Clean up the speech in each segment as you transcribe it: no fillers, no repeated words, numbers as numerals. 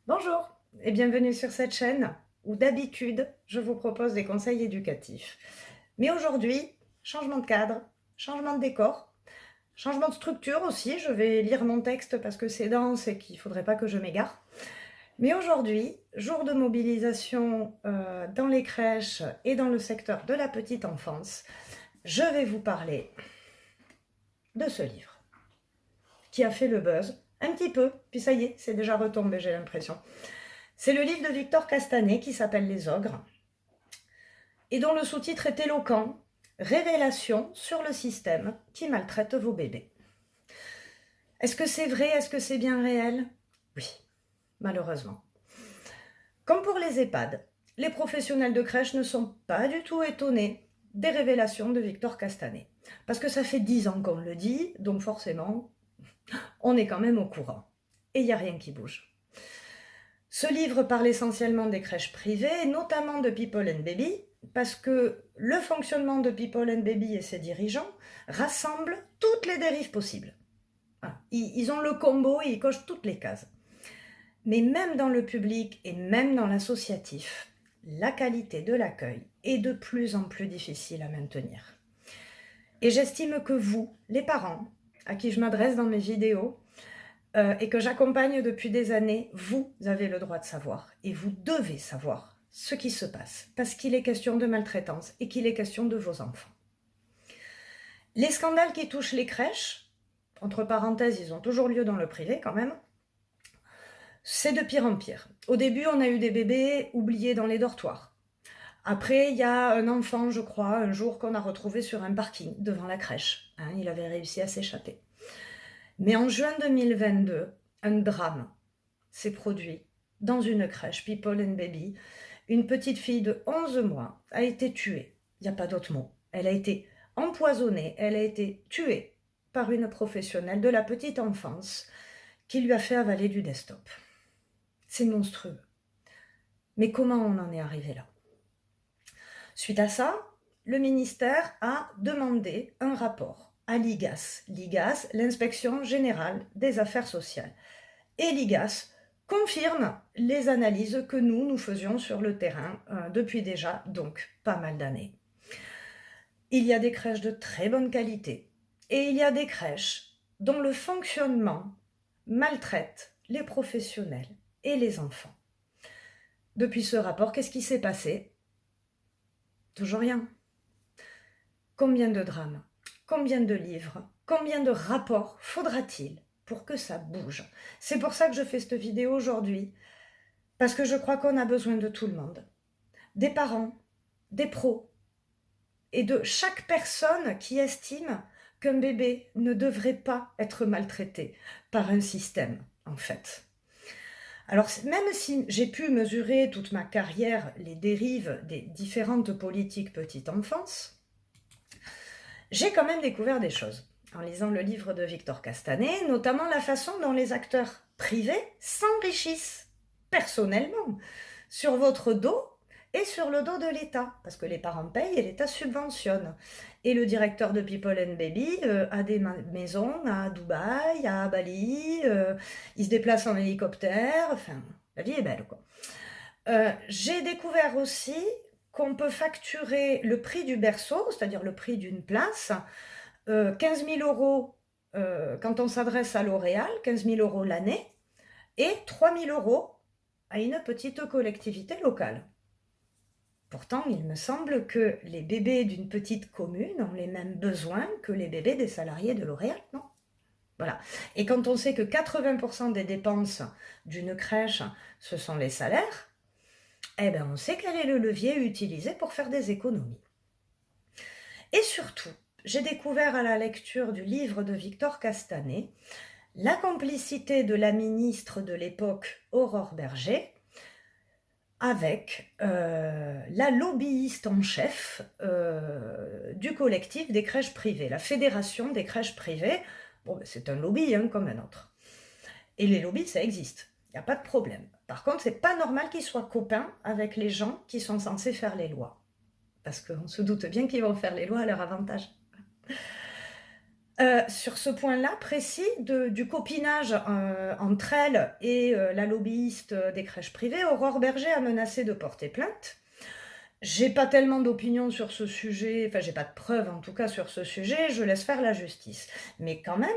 Bonjour et bienvenue sur cette chaîne où d'habitude je vous propose des conseils éducatifs. Mais aujourd'hui, changement de cadre, changement de décor, changement de structure aussi. Je vais lire mon texte parce que c'est dense et qu'il ne faudrait pas que je m'égare. Mais aujourd'hui, jour de mobilisation dans les crèches et dans le secteur de la petite enfance, je vais vous parler de ce livre qui a fait le buzz un petit peu, puis ça y est, c'est déjà retombé, j'ai l'impression. C'est le livre de Victor Castanet qui s'appelle Les Ogres et dont le sous-titre est éloquent: Révélation sur le système qui maltraite vos bébés. Est-ce que c'est vrai? Est-ce que c'est bien réel? Oui, malheureusement. Comme pour les EHPAD, les professionnels de crèche ne sont pas du tout étonnés des révélations de Victor Castanet. Parce que ça fait 10 ans qu'on le dit, donc forcément, on est quand même au courant. Et il n'y a rien qui bouge. Ce livre parle essentiellement des crèches privées, notamment de People and Baby, parce que le fonctionnement de People and Baby et ses dirigeants rassemble toutes les dérives possibles. Ils ont le combo et ils cochent toutes les cases. Mais même dans le public et même dans l'associatif, la qualité de l'accueil est de plus en plus difficile à maintenir. Et j'estime que vous, les parents, à qui je m'adresse dans mes vidéos, et que j'accompagne depuis des années, vous avez le droit de savoir et vous devez savoir ce qui se passe parce qu'il est question de maltraitance et qu'il est question de vos enfants. Les scandales qui touchent les crèches, entre parenthèses, ils ont toujours lieu dans le privé quand même, c'est de pire en pire. Au début, on a eu des bébés oubliés dans les dortoirs. Après, il y a un enfant, je crois, un jour qu'on a retrouvé sur un parking devant la crèche. Il avait réussi à s'échapper. Mais en juin 2022, un drame s'est produit dans une crèche People and Baby. Une petite fille de 11 mois a été tuée. Il n'y a pas d'autre mot. Elle a été empoisonnée, elle a été tuée par une professionnelle de la petite enfance qui lui a fait avaler du desktop. C'est monstrueux. Mais comment on en est arrivé là? Suite à ça, le ministère a demandé un rapport à l'IGAS. L'IGAS, l'Inspection générale des affaires sociales. Et l'IGAS confirme les analyses que nous faisions sur le terrain depuis déjà donc pas mal d'années. Il y a des crèches de très bonne qualité et il y a des crèches dont le fonctionnement maltraite les professionnels et les enfants. Depuis ce rapport, qu'est-ce qui s'est passé? Toujours rien. Combien de drames, combien de livres, combien de rapports faudra-t-il pour que ça bouge? C'est pour ça que je fais cette vidéo aujourd'hui, parce que je crois qu'on a besoin de tout le monde. Des parents, des pros, et de chaque personne qui estime qu'un bébé ne devrait pas être maltraité par un système, en fait. Alors, même si j'ai pu mesurer toute ma carrière les dérives des différentes politiques petite enfance, j'ai quand même découvert des choses en lisant le livre de Victor Castanet, notamment la façon dont les acteurs privés s'enrichissent personnellement sur votre dos et sur le dos de l'État, parce que les parents payent et l'État subventionne. Et le directeur de People and Baby a des maisons à Dubaï, à Bali, il se déplace en hélicoptère, enfin, la vie est belle, quoi. J'ai découvert aussi qu'on peut facturer le prix du berceau, c'est-à-dire le prix d'une place, 15 000 euros quand on s'adresse à L'Oréal, 15 000 euros l'année, et 3 000 euros à une petite collectivité locale. Pourtant, il me semble que les bébés d'une petite commune ont les mêmes besoins que les bébés des salariés de L'Oréal, non? Voilà. Et quand on sait que 80% des dépenses d'une crèche, ce sont les salaires, eh ben on sait quel est le levier utilisé pour faire des économies. Et surtout, j'ai découvert à la lecture du livre de Victor Castanet la complicité de la ministre de l'époque, Aurore Bergé, avec la lobbyiste en chef du collectif des crèches privées, la fédération des crèches privées. Bon, c'est un lobby comme un autre. Et les lobbies, ça existe, il n'y a pas de problème. Par contre, c'est pas normal qu'ils soient copains avec les gens qui sont censés faire les lois. Parce qu'on se doute bien qu'ils vont faire les lois à leur avantage. Sur ce point-là précis du copinage, entre elle et la lobbyiste, des crèches privées, Aurore Berger a menacé de porter plainte. J'ai pas tellement d'opinion sur ce sujet, enfin j'ai pas de preuves en tout cas sur ce sujet, je laisse faire la justice. Mais quand même,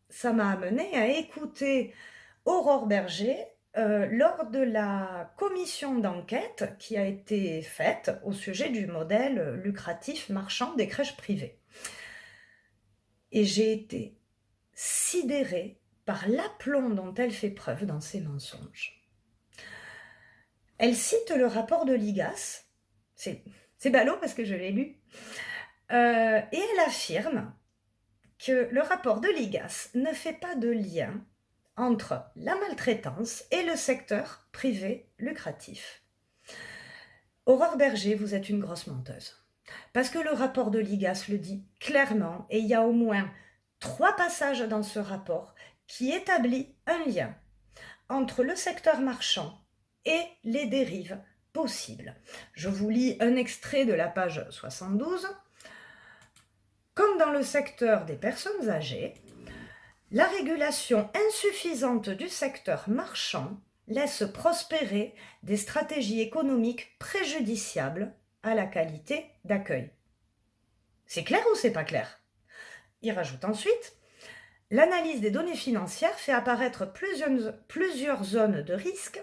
ça m'a amenée à écouter Aurore Berger, lors de la commission d'enquête qui a été faite au sujet du modèle lucratif marchand des crèches privées. Et j'ai été sidérée par l'aplomb dont elle fait preuve dans ses mensonges. Elle cite le rapport de l'IGAS, c'est ballot parce que je l'ai lu, et elle affirme que le rapport de l'IGAS ne fait pas de lien entre la maltraitance et le secteur privé lucratif. Aurore Berger, vous êtes une grosse menteuse. Parce que le rapport de l'IGAS le dit clairement, et il y a au moins 3 passages dans ce rapport qui établit un lien entre le secteur marchand et les dérives possibles. Je vous lis un extrait de la page 72. Comme dans le secteur des personnes âgées, la régulation insuffisante du secteur marchand laisse prospérer des stratégies économiques préjudiciables à la qualité d'accueil. C'est clair ou c'est pas clair? Il rajoute ensuite: l'analyse des données financières fait apparaître plusieurs zones de risque.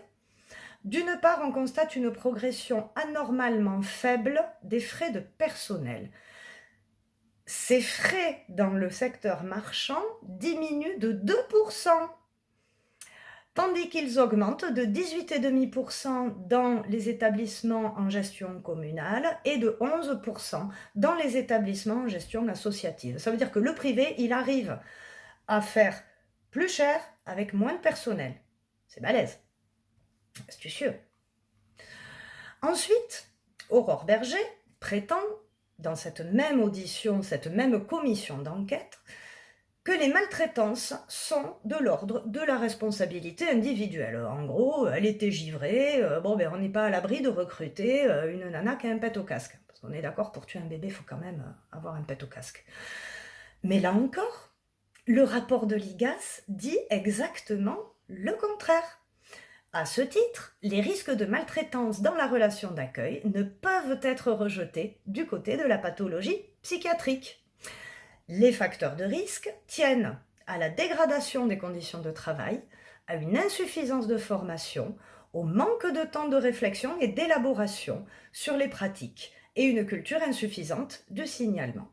D'une part, on constate une progression anormalement faible des frais de personnel. Ces frais dans le secteur marchand diminuent de 2%, tandis qu'ils augmentent de 18,5% dans les établissements en gestion communale et de 11% dans les établissements en gestion associative. Ça veut dire que le privé, il arrive à faire plus cher avec moins de personnel. C'est balèze. Astucieux. Ensuite, Aurore Berger prétend, dans cette même audition, cette même commission d'enquête, que les maltraitances sont de l'ordre de la responsabilité individuelle. En gros, elle était givrée, on n'est pas à l'abri de recruter une nana qui a un pet au casque. Parce qu'on est d'accord, pour tuer un bébé, il faut quand même avoir un pet au casque. Mais là encore, le rapport de l'IGAS dit exactement le contraire. À ce titre, les risques de maltraitance dans la relation d'accueil ne peuvent être rejetés du côté de la pathologie psychiatrique. Les facteurs de risque tiennent à la dégradation des conditions de travail, à une insuffisance de formation, au manque de temps de réflexion et d'élaboration sur les pratiques et une culture insuffisante de signalement.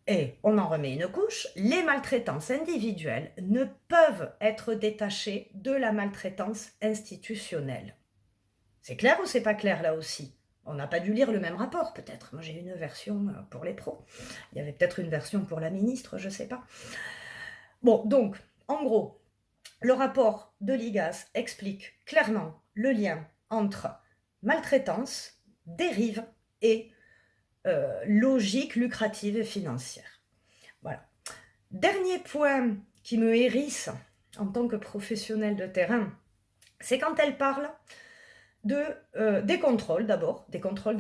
Et on en remet une couche, les maltraitances individuelles ne peuvent être détachées de la maltraitance institutionnelle. C'est clair ou c'est pas clair là aussi? On n'a pas dû lire le même rapport peut-être. Moi j'ai une version pour les pros. Il y avait peut-être une version pour la ministre, je sais pas. Bon, donc, en gros, le rapport de l'IGAS explique clairement le lien entre maltraitance, dérive et logique lucrative et financière. Voilà. Dernier point qui me hérisse en tant que professionnel de terrain, c'est quand elle parle des contrôles d'abord, des contrôles,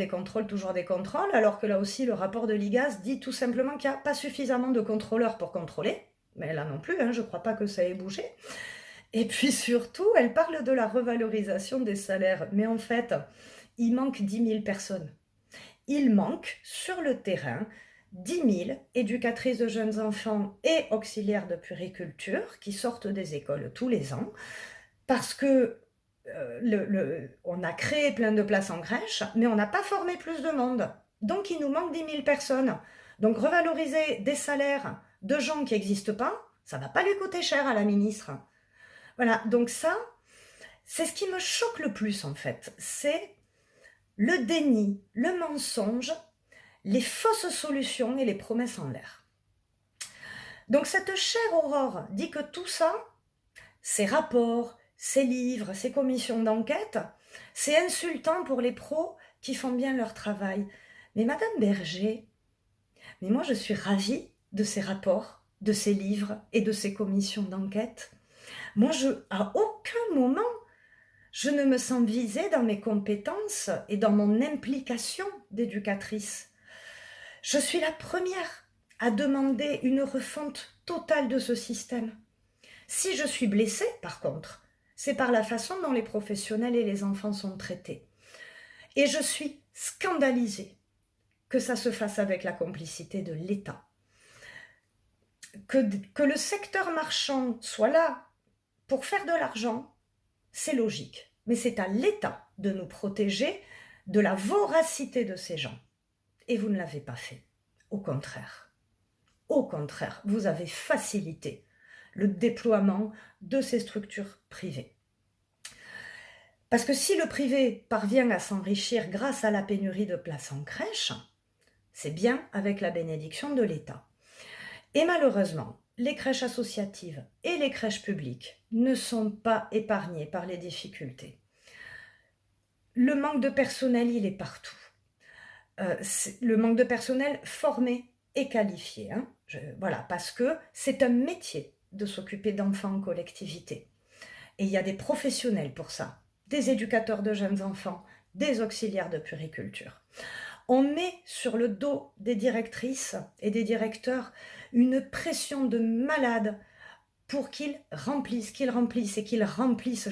toujours des contrôles, alors que là aussi le rapport de l'IGAS dit tout simplement qu'il n'y a pas suffisamment de contrôleurs pour contrôler, mais là non plus, je ne crois pas que ça ait bougé. Et puis surtout, elle parle de la revalorisation des salaires, mais en fait, il manque 10 000 personnes. Il manque sur le terrain 10 000 éducatrices de jeunes enfants et auxiliaires de puériculture qui sortent des écoles tous les ans parce que on a créé plein de places en crèche, mais on n'a pas formé plus de monde. Donc il nous manque 10 000 personnes. Donc revaloriser des salaires de gens qui n'existent pas, ça ne va pas lui coûter cher à la ministre. Voilà, donc ça, c'est ce qui me choque le plus en fait. C'est le déni, le mensonge, les fausses solutions et les promesses en l'air. Donc cette chère Aurore dit que tout ça, ces rapports, ces livres, ces commissions d'enquête, c'est insultant pour les pros qui font bien leur travail. Mais Madame Berger, mais moi je suis ravie de ces rapports, de ces livres et de ces commissions d'enquête. Moi, à aucun moment, je ne me sens visée dans mes compétences et dans mon implication d'éducatrice. Je suis la première à demander une refonte totale de ce système. Si je suis blessée, par contre, c'est par la façon dont les professionnels et les enfants sont traités. Et je suis scandalisée que ça se fasse avec la complicité de l'État. Que le secteur marchand soit là pour faire de l'argent, c'est logique. Mais c'est à l'État de nous protéger de la voracité de ces gens. Et vous ne l'avez pas fait. Au contraire. Au contraire, vous avez facilité le déploiement de ces structures privées. Parce que si le privé parvient à s'enrichir grâce à la pénurie de places en crèche, c'est bien avec la bénédiction de l'État. Et malheureusement, les crèches associatives et les crèches publiques ne sont pas épargnées par les difficultés. Le manque de personnel, il est partout. Le manque de personnel formé et qualifié. Voilà, parce que c'est un métier de s'occuper d'enfants en collectivité. Et il y a des professionnels pour ça, des éducateurs de jeunes enfants, des auxiliaires de puériculture. On met sur le dos des directrices et des directeurs une pression de malade pour qu'ils remplissent et qu'ils remplissent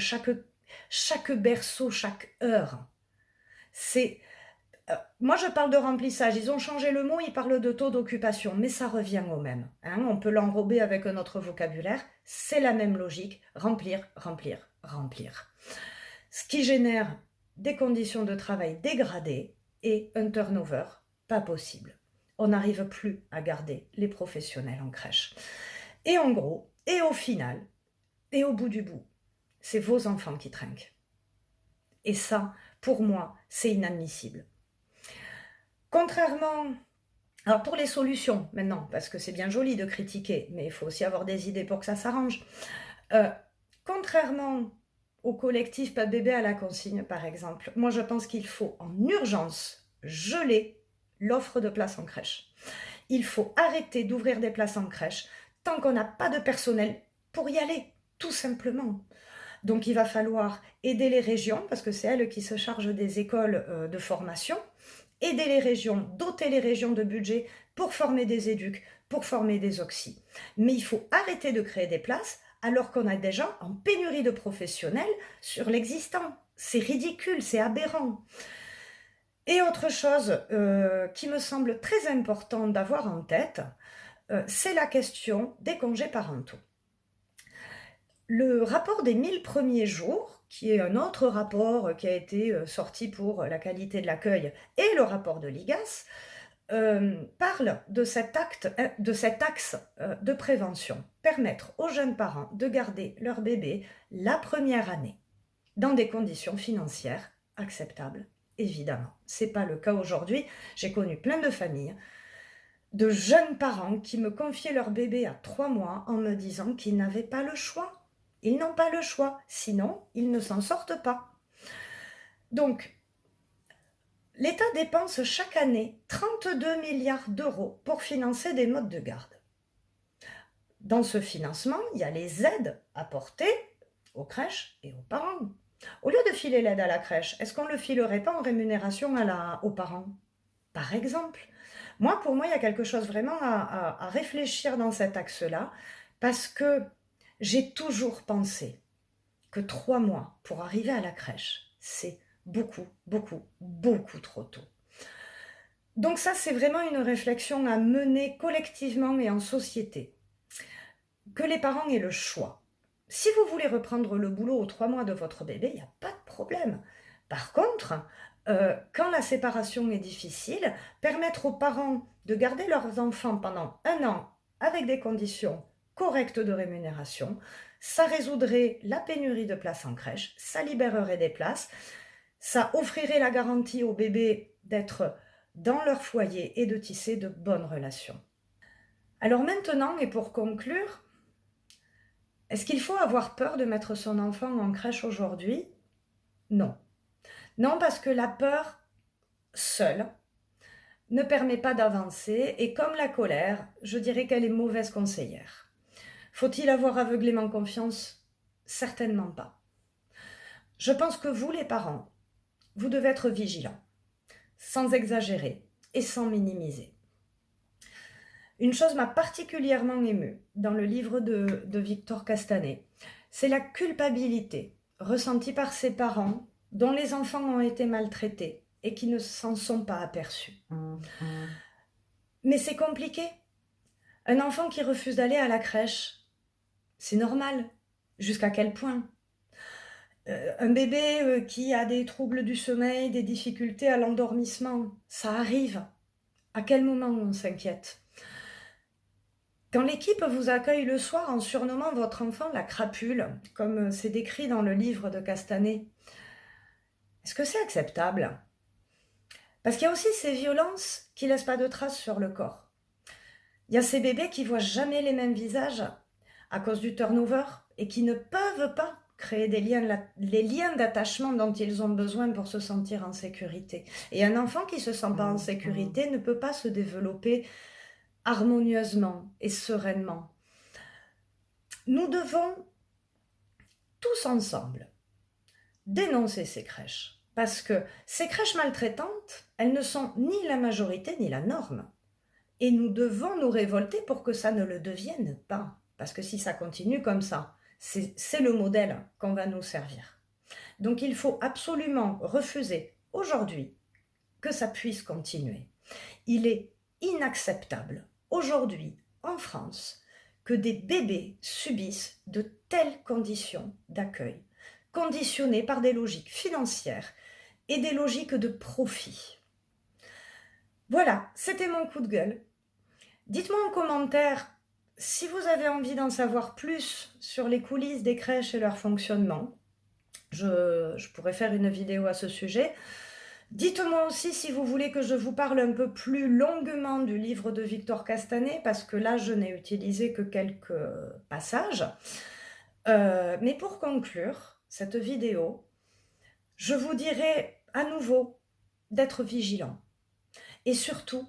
chaque berceau, chaque heure. Moi, je parle de remplissage. Ils ont changé le mot, ils parlent de taux d'occupation, mais ça revient au même. On peut l'enrober avec un autre vocabulaire. C'est la même logique. Remplir, remplir, remplir. Ce qui génère des conditions de travail dégradées et un turnover pas possible. On n'arrive plus à garder les professionnels en crèche. Et en gros, et au final, et au bout du bout, c'est vos enfants qui trinquent. Et ça, pour moi, c'est inadmissible. Contrairement... Alors pour les solutions, maintenant, parce que c'est bien joli de critiquer, mais il faut aussi avoir des idées pour que ça s'arrange. Contrairement au collectif Pas de bébé à la consigne, par exemple, moi je pense qu'il faut en urgence geler l'offre de places en crèche. Il faut arrêter d'ouvrir des places en crèche tant qu'on n'a pas de personnel pour y aller, tout simplement. Donc il va falloir aider les régions, parce que c'est elles qui se chargent des écoles de formation, aider les régions, doter les régions de budget pour former des éducs, pour former des auxis. Mais il faut arrêter de créer des places alors qu'on a des gens en pénurie de professionnels sur l'existant. C'est ridicule, c'est aberrant. Et autre chose qui me semble très important d'avoir en tête, c'est la question des congés parentaux. Le rapport des 1000 premiers jours, qui est un autre rapport qui a été sorti pour la qualité de l'accueil, et le rapport de l'IGAS, parle de cet axe de prévention, permettre aux jeunes parents de garder leur bébé la première année, dans des conditions financières acceptables, évidemment. Ce n'est pas le cas aujourd'hui. J'ai connu plein de familles, de jeunes parents qui me confiaient leur bébé à 3 mois en me disant qu'ils n'avaient pas le choix. Ils n'ont pas le choix, sinon ils ne s'en sortent pas. Donc, l'État dépense chaque année 32 milliards d'euros pour financer des modes de garde. Dans ce financement, il y a les aides apportées aux crèches et aux parents. Au lieu de filer l'aide à la crèche, est-ce qu'on ne le filerait pas en rémunération aux parents, par exemple? Pour moi, il y a quelque chose vraiment à réfléchir dans cet axe-là, parce que j'ai toujours pensé que 3 mois pour arriver à la crèche, c'est beaucoup, beaucoup, beaucoup trop tôt. Donc ça, c'est vraiment une réflexion à mener collectivement et en société. Que les parents aient le choix. Si vous voulez reprendre le boulot aux 3 mois de votre bébé, il n'y a pas de problème. Par contre, quand la séparation est difficile, permettre aux parents de garder leurs enfants pendant 1 an avec des conditions correctes de rémunération, ça résoudrait la pénurie de places en crèche, ça libérerait des places, ça offrirait la garantie aux bébés d'être dans leur foyer et de tisser de bonnes relations. Alors maintenant, et pour conclure, est-ce qu'il faut avoir peur de mettre son enfant en crèche aujourd'hui? Non. Non, parce que la peur seule ne permet pas d'avancer, et comme la colère, je dirais qu'elle est mauvaise conseillère. Faut-il avoir aveuglément confiance? Certainement pas. Je pense que vous, les parents, vous devez être vigilants, sans exagérer et sans minimiser. Une chose m'a particulièrement émue dans le livre de Victor Castanet, c'est la culpabilité ressentie par ses parents dont les enfants ont été maltraités et qui ne s'en sont pas aperçus. Mais c'est compliqué. Un enfant qui refuse d'aller à la crèche, c'est normal. Jusqu'à quel point? Un bébé qui a des troubles du sommeil, des difficultés à l'endormissement, ça arrive. À quel moment on s'inquiète? Quand l'équipe vous accueille le soir en surnommant votre enfant la crapule, comme c'est décrit dans le livre de Castanet, est-ce que c'est acceptable? Parce qu'il y a aussi ces violences qui ne laissent pas de traces sur le corps. Il y a ces bébés qui ne voient jamais les mêmes visages à cause du turnover et qui ne peuvent pas créer les liens d'attachement dont ils ont besoin pour se sentir en sécurité. Et un enfant qui ne se sent pas en sécurité ne peut pas se développer harmonieusement et sereinement. Nous devons tous ensemble dénoncer ces crèches, parce que ces crèches maltraitantes, elles ne sont ni la majorité ni la norme. Et nous devons nous révolter pour que ça ne le devienne pas, parce que si ça continue comme ça, c'est le modèle qu'on va nous servir. Donc il faut absolument refuser aujourd'hui que ça puisse continuer. Il est inacceptable aujourd'hui en France que des bébés subissent de telles conditions d'accueil, conditionnées par des logiques financières et des logiques de profit. Voilà, c'était mon coup de gueule. Dites-moi en commentaire si vous avez envie d'en savoir plus sur les coulisses des crèches et leur fonctionnement. Je pourrais faire une vidéo à ce sujet. Dites-moi aussi si vous voulez que je vous parle un peu plus longuement du livre de Victor Castanet, parce que là, je n'ai utilisé que quelques passages. Mais pour conclure cette vidéo, je vous dirai à nouveau d'être vigilant et surtout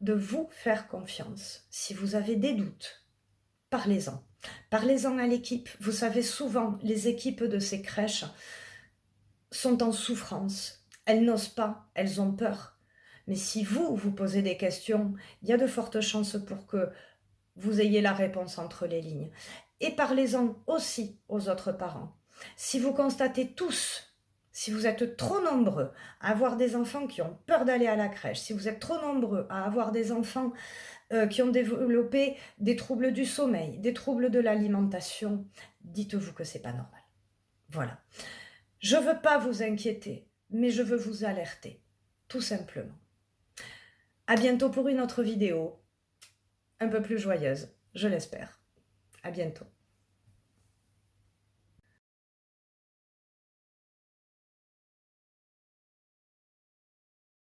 de vous faire confiance. Si vous avez des doutes, parlez-en. Parlez-en à l'équipe. Vous savez, souvent, les équipes de ces crèches sont en souffrance. Elles n'osent pas, elles ont peur. Mais si vous posez des questions, il y a de fortes chances pour que vous ayez la réponse entre les lignes. Et parlez-en aussi aux autres parents. Si vous constatez tous, si vous êtes trop nombreux à avoir des enfants qui ont peur d'aller à la crèche, si vous êtes trop nombreux à avoir des enfants qui ont développé des troubles du sommeil, des troubles de l'alimentation, dites-vous que c'est pas normal. Voilà. Je ne veux pas vous inquiéter, mais je veux vous alerter, tout simplement. À bientôt pour une autre vidéo, un peu plus joyeuse, je l'espère. À bientôt.